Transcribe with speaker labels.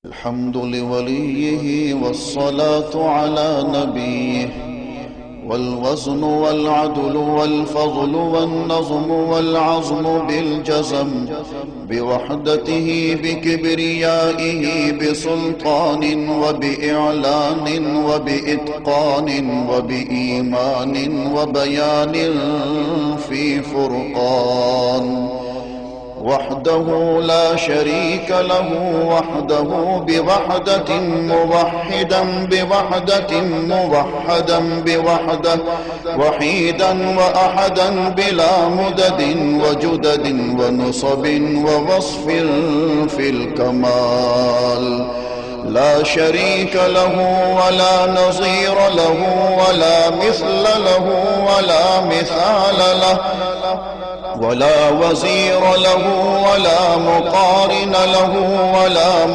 Speaker 1: الحمد لوليه والصلاة على نبيه والوزن والعدل والفضل والنظم والعظم بالجزم بوحدته بكبريائه بسلطان وبإعلان وبإتقان وبإيمان وبيان في فرقان وحده لا شريك له وحده بوحدة موحدا بوحدة موحدا بوحدة وحيدا وأحدا بلا مدد وجدد ونصب ووصف في الكمال لا شريك له ولا نظير له ولا مثل له ولا مثال له ولا وزير له ولا مقارن له ولا